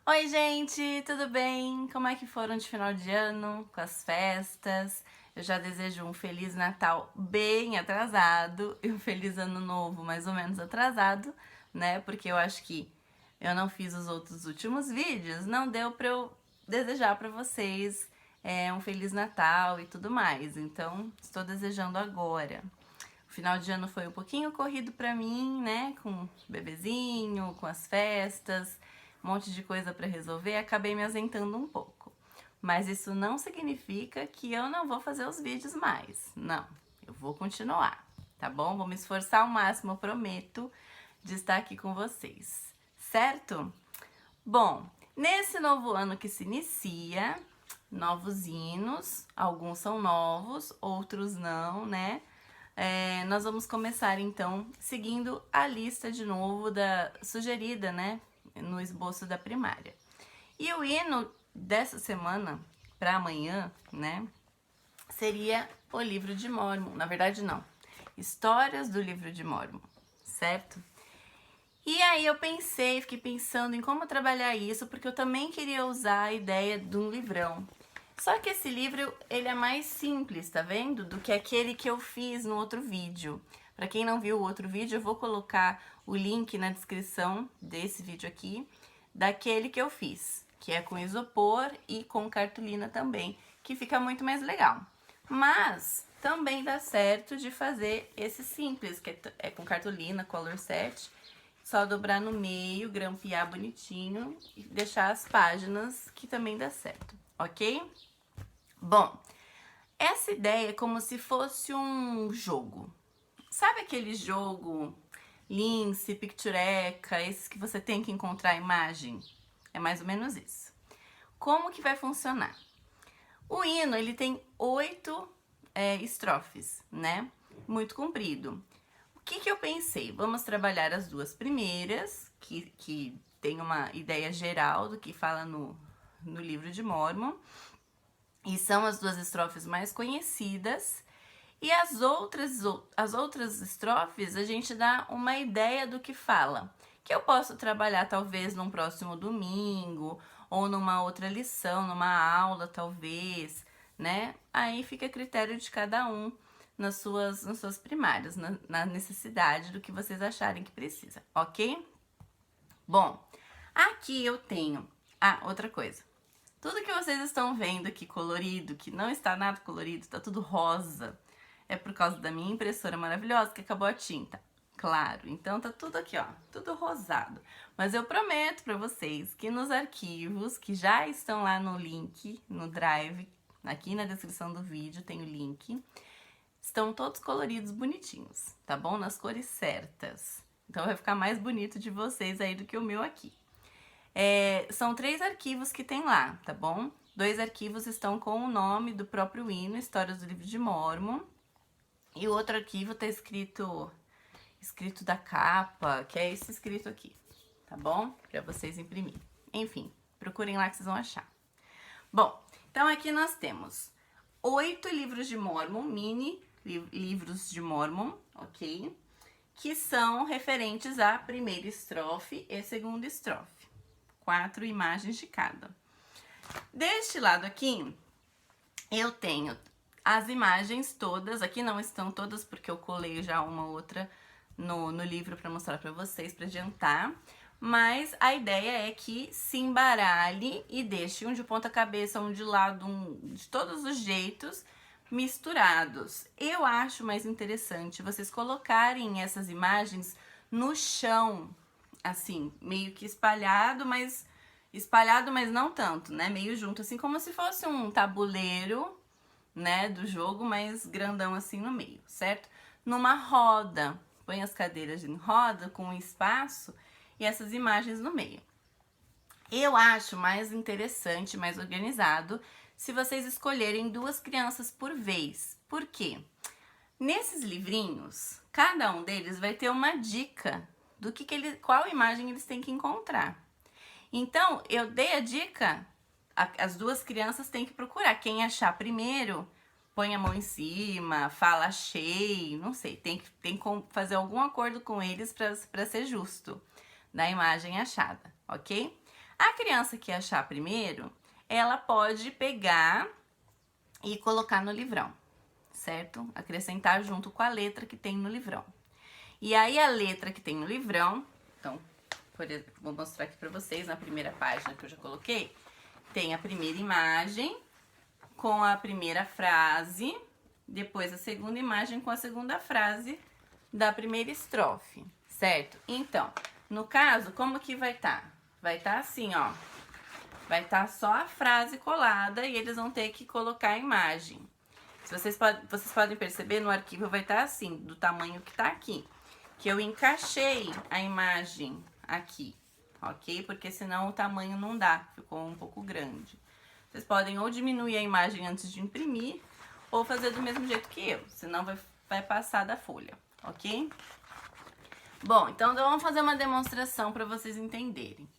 Oi, gente, tudo bem? Como é que foram de final de ano, com as festas? Eu já desejo um Feliz Natal bem atrasado e um Feliz Ano Novo mais ou menos atrasado, né? Porque eu acho que eu não fiz os outros últimos vídeos, não deu pra eu desejar pra vocês um Feliz Natal e tudo mais. Então, estou desejando agora. O final de ano foi um pouquinho corrido pra mim, né? Com o bebezinho, com as festas, um monte de coisa pra resolver, acabei me ausentando um pouco. Mas isso não significa que eu não vou fazer os vídeos mais. Não, eu vou continuar, tá bom? Vou me esforçar ao máximo, eu prometo, de estar aqui com vocês, certo? Bom, nesse novo ano que se inicia, novos hinos, alguns são novos, outros não, né? Nós vamos começar então seguindo a lista de novo da sugerida, né, no esboço da primária. E o hino dessa semana para amanhã, né, seria o livro de Mórmon. Na verdade, não. Histórias do livro de Mórmon, certo? E aí eu fiquei pensando em como trabalhar isso, porque eu também queria usar a ideia de um livrão. Só que esse livro, ele é mais simples, tá vendo? Do que aquele que eu fiz no outro vídeo. Para quem não viu o outro vídeo, eu vou colocar o link na descrição desse vídeo aqui, daquele que eu fiz, que é com isopor e com cartolina também, que fica muito mais legal. Mas também dá certo de fazer esse simples, que é com cartolina, color set, só dobrar no meio, grampear bonitinho e deixar as páginas, que também dá certo, ok? Bom, essa ideia é como se fosse um jogo. Sabe aquele jogo Lince, Pictureca, esses que você tem que encontrar a imagem? É mais ou menos isso. Como que vai funcionar? O hino, ele tem 8 estrofes, né? Muito comprido. O que eu pensei? Vamos trabalhar as duas primeiras, que tem uma ideia geral do que fala no livro de Mórmon. E são as duas estrofes mais conhecidas. E as outras estrofes a gente dá uma ideia do que fala. Que eu posso trabalhar talvez num próximo domingo, ou numa outra lição, numa aula talvez, né? Aí fica a critério de cada um nas suas primárias, na necessidade do que vocês acharem que precisa, ok? Bom, aqui eu tenho... Ah, outra coisa. Tudo que vocês estão vendo aqui colorido, que não está nada colorido, tá tudo rosa, é por causa da minha impressora maravilhosa que acabou a tinta. Claro, então tá tudo aqui, ó, tudo rosado. Mas eu prometo pra vocês que nos arquivos, que já estão lá no link, no Drive, aqui na descrição do vídeo tem o link, estão todos coloridos bonitinhos, tá bom? Nas cores certas. Então vai ficar mais bonito de vocês aí do que o meu aqui. São 3 arquivos que tem lá, tá bom? 2 arquivos estão com o nome do próprio hino, Histórias do Livro de Mórmon. E o outro arquivo tá escrito da capa, que é esse escrito aqui, tá bom? Pra vocês imprimirem. Enfim, procurem lá que vocês vão achar. Bom, então aqui nós temos 8 livros de Mórmon, mini livros de Mórmon, ok? Que são referentes à primeira estrofe e segunda estrofe. 4 imagens de cada. Deste lado aqui, eu tenho as imagens todas. Aqui não estão todas porque eu colei já uma outra no livro para mostrar para vocês, para adiantar. Mas a ideia é que se embaralhe e deixe um de ponta cabeça, um de lado, de todos os jeitos misturados. Eu acho mais interessante vocês colocarem essas imagens no chão, assim, meio que espalhado, mas não tanto, né? Meio junto, assim, como se fosse um tabuleiro, né, do jogo, mas grandão assim no meio, certo? Numa roda, põe as cadeiras em roda com um espaço e essas imagens no meio. Eu acho mais interessante, mais organizado, se vocês escolherem 2 crianças por vez. Por quê? Nesses livrinhos, cada um deles vai ter uma dica do qual imagem eles têm que encontrar. Então, eu dei a dica, as 2 crianças têm que procurar. Quem achar primeiro, põe a mão em cima, fala achei, não sei, tem que fazer algum acordo com eles para ser justo da imagem achada, ok? A criança que achar primeiro, ela pode pegar e colocar no livrão, certo? Acrescentar junto com a letra que tem no livrão. E aí a letra que tem no livrão, então, vou mostrar aqui pra vocês na primeira página que eu já coloquei, tem a primeira imagem com a primeira frase, depois a segunda imagem com a segunda frase da primeira estrofe, certo? Então, no caso, como que vai estar? Vai estar assim, ó. Vai estar só a frase colada e eles vão ter que colocar a imagem. Vocês podem perceber, no arquivo vai estar assim, do tamanho que tá aqui. Que eu encaixei a imagem aqui, ok? Porque senão o tamanho não dá, ficou um pouco grande. Vocês podem ou diminuir a imagem antes de imprimir, ou fazer do mesmo jeito que eu, senão vai passar da folha, ok? Bom, então vamos fazer uma demonstração para vocês entenderem.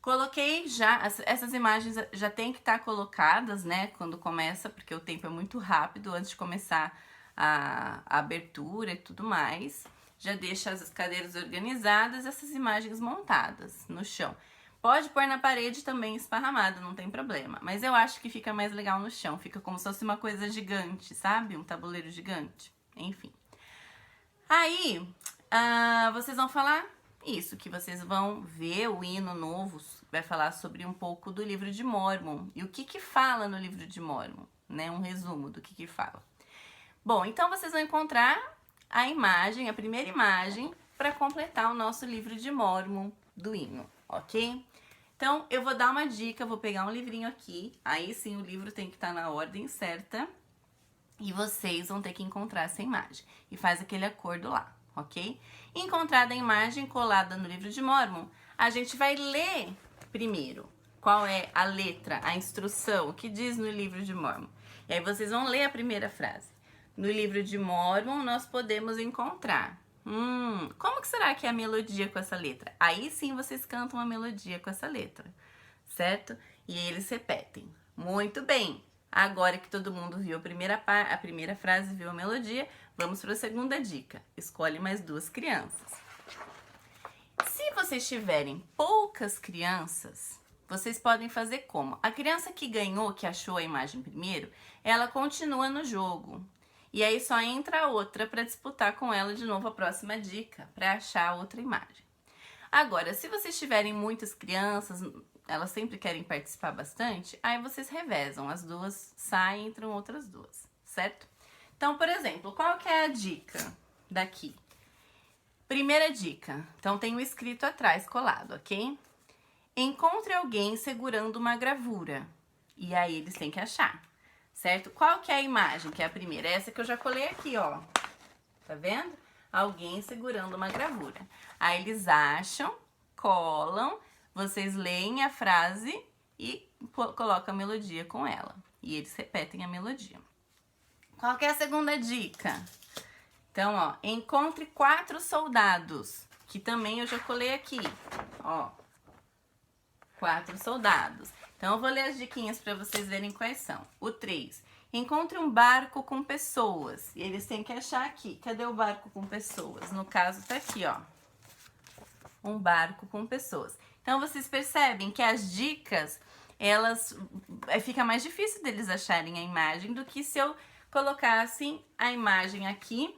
Coloquei já, essas imagens já tem que estar colocadas, né, quando começa, porque o tempo é muito rápido, antes de começar a abertura e tudo mais. Já deixa as cadeiras organizadas, essas imagens montadas no chão. Pode pôr na parede também esparramado, não tem problema. Mas eu acho que fica mais legal no chão, fica como se fosse uma coisa gigante, sabe? Um tabuleiro gigante, enfim. Aí, vocês vão falar isso, que vocês vão ver o hino novo, vai falar sobre um pouco do livro de Mórmon. E o que que fala no livro de Mórmon, né? Um resumo do que fala. Bom, então vocês vão encontrar a imagem, a primeira imagem, para completar o nosso livro de Mórmon do hino, ok? Então, eu vou dar uma dica, vou pegar um livrinho aqui, aí sim o livro tem que estar na ordem certa, e vocês vão ter que encontrar essa imagem. E faz aquele acordo lá, ok? Encontrada a imagem colada no livro de Mórmon, a gente vai ler primeiro qual é a letra, a instrução, o que diz no livro de Mórmon. E aí vocês vão ler a primeira frase. No livro de Mórmon nós podemos encontrar. Como que será que é a melodia com essa letra? Aí sim vocês cantam a melodia com essa letra, certo? E eles repetem. Muito bem! Agora que todo mundo viu a primeira frase, viu a melodia, vamos para a segunda dica. Escolhe mais 2 crianças. Se vocês tiverem poucas crianças, vocês podem fazer como? A criança que ganhou, que achou a imagem primeiro, ela continua no jogo. E aí só entra a outra para disputar com ela de novo a próxima dica, para achar a outra imagem. Agora, se vocês tiverem muitas crianças, elas sempre querem participar bastante, aí vocês revezam, as 2 saem, entram outras 2, certo? Então, por exemplo, qual que é a dica daqui? Primeira dica, então tem o escrito atrás colado, ok? Encontre alguém segurando uma gravura, e aí eles têm que achar. Certo? Qual que é a imagem que é a primeira? Essa que eu já colei aqui, ó. Tá vendo? Alguém segurando uma gravura. Aí eles acham, colam, vocês leem a frase e colocam a melodia com ela. E eles repetem a melodia. Qual que é a segunda dica? Então, ó, encontre 4 soldados, que também eu já colei aqui, ó. 4 soldados. Então, eu vou ler as diquinhas para vocês verem quais são. O 3. Encontre um barco com pessoas. E eles têm que achar aqui. Cadê o barco com pessoas? No caso, tá aqui, ó. Um barco com pessoas. Então, vocês percebem que as dicas, elas... fica mais difícil deles acharem a imagem do que se eu colocasse a imagem aqui,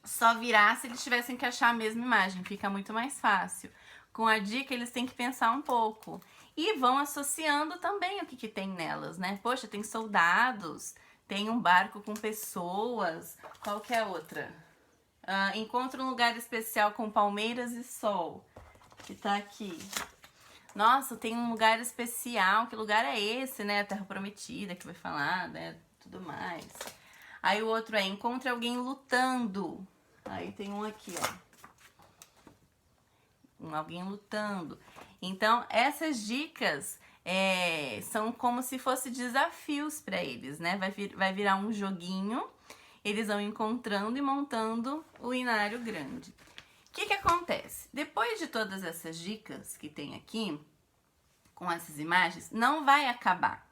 só virasse, eles tivessem que achar a mesma imagem. Fica muito mais fácil. Com a dica, eles têm que pensar um pouco. E vão associando também o que tem nelas, né? Poxa, tem soldados, tem um barco com pessoas. Qual que é a outra? Encontra um lugar especial com palmeiras e sol, que tá aqui. Nossa, tem um lugar especial. Que lugar é esse, né? A Terra Prometida, que vai falar, né? Tudo mais. Aí o outro é encontre alguém lutando. Aí tem um aqui, ó. Alguém lutando. Então, essas dicas são como se fossem desafios para eles, né? Vai virar um joguinho, eles vão encontrando e montando o inário grande. O que acontece? Depois de todas essas dicas que tem aqui, com essas imagens, não vai acabar.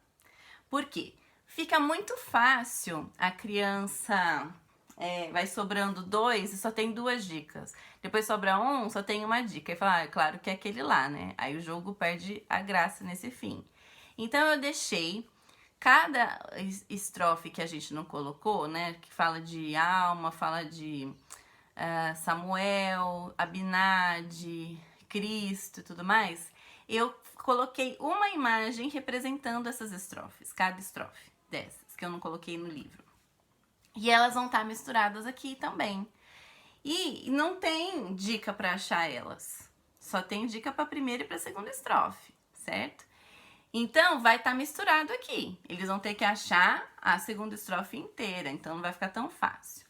Por quê? Fica muito fácil a criança vai sobrando 2 e só tem 2 dicas. Depois sobra 1, só tem uma dica. E fala, é claro que é aquele lá, né? Aí o jogo perde a graça nesse fim. Então eu deixei cada estrofe que a gente não colocou, né? Que fala de alma, fala de Samuel, Abinadi, Cristo e tudo mais. Eu coloquei uma imagem representando essas estrofes, cada estrofe dessas, que eu não coloquei no livro. E elas vão estar misturadas aqui também. E não tem dica para achar elas. Só tem dica para a primeira e para a segunda estrofe, certo? Então, vai estar misturado aqui. Eles vão ter que achar a segunda estrofe inteira, então não vai ficar tão fácil.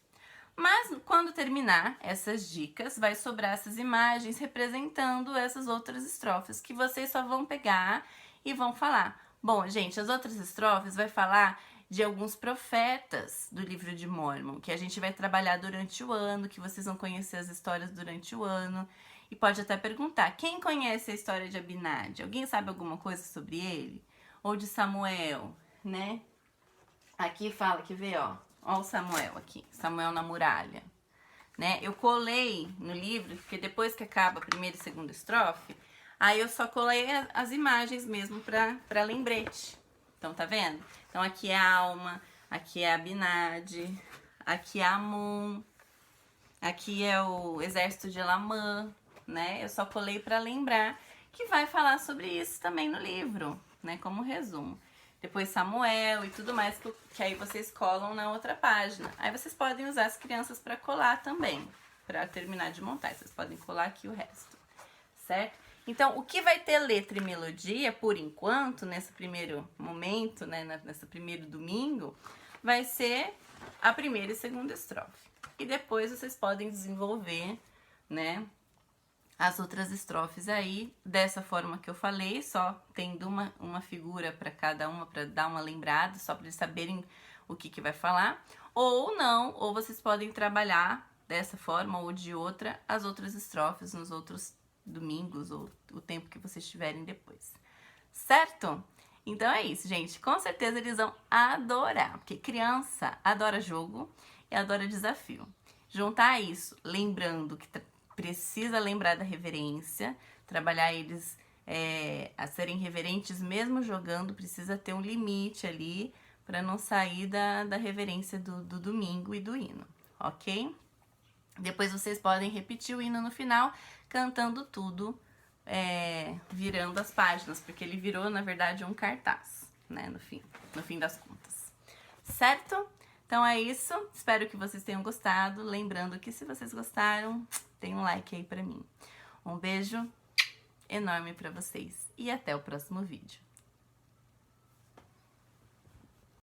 Mas, quando terminar essas dicas, vai sobrar essas imagens representando essas outras estrofes, que vocês só vão pegar e vão falar. Bom, gente, as outras estrofes vai falar de alguns profetas do livro de Mórmon, que a gente vai trabalhar durante o ano, que vocês vão conhecer as histórias durante o ano. E pode até perguntar, quem conhece a história de Abinadi? Alguém sabe alguma coisa sobre ele? Ou de Samuel, né? Aqui fala, que vê, ó o Samuel aqui, Samuel na muralha, né? Eu colei no livro, porque depois que acaba a primeira e segunda estrofe, aí eu só colei as imagens mesmo pra lembrete. Então, tá vendo? Então, aqui é a Alma, aqui é a Abinadi, aqui é Amon, aqui é o exército de Elamã, né? Eu só colei pra lembrar que vai falar sobre isso também no livro, né? Como resumo. Depois Samuel e tudo mais, que aí vocês colam na outra página. Aí vocês podem usar as crianças para colar também, para terminar de montar. Vocês podem colar aqui o resto, certo? Então, o que vai ter letra e melodia, por enquanto, nesse primeiro momento, né, nesse primeiro domingo, vai ser a primeira e segunda estrofe. E depois vocês podem desenvolver, né, as outras estrofes aí, dessa forma que eu falei, só tendo uma figura para cada uma, para dar uma lembrada, só para eles saberem o que vai falar. Ou não, ou vocês podem trabalhar dessa forma ou de outra, as outras estrofes nos outros domingos, ou o tempo que vocês tiverem depois. Certo? Então é isso, gente. Com certeza eles vão adorar, porque criança adora jogo e adora desafio. Juntar isso, lembrando que precisa lembrar da reverência, trabalhar eles a serem reverentes mesmo jogando, precisa ter um limite ali para não sair da reverência do domingo e do hino, ok? Depois vocês podem repetir o hino no final, cantando tudo, virando as páginas, porque ele virou, na verdade, um cartaz, né, no fim das contas. Certo? Então é isso, espero que vocês tenham gostado. Lembrando que se vocês gostaram, tem um like aí pra mim. Um beijo enorme pra vocês e até o próximo vídeo.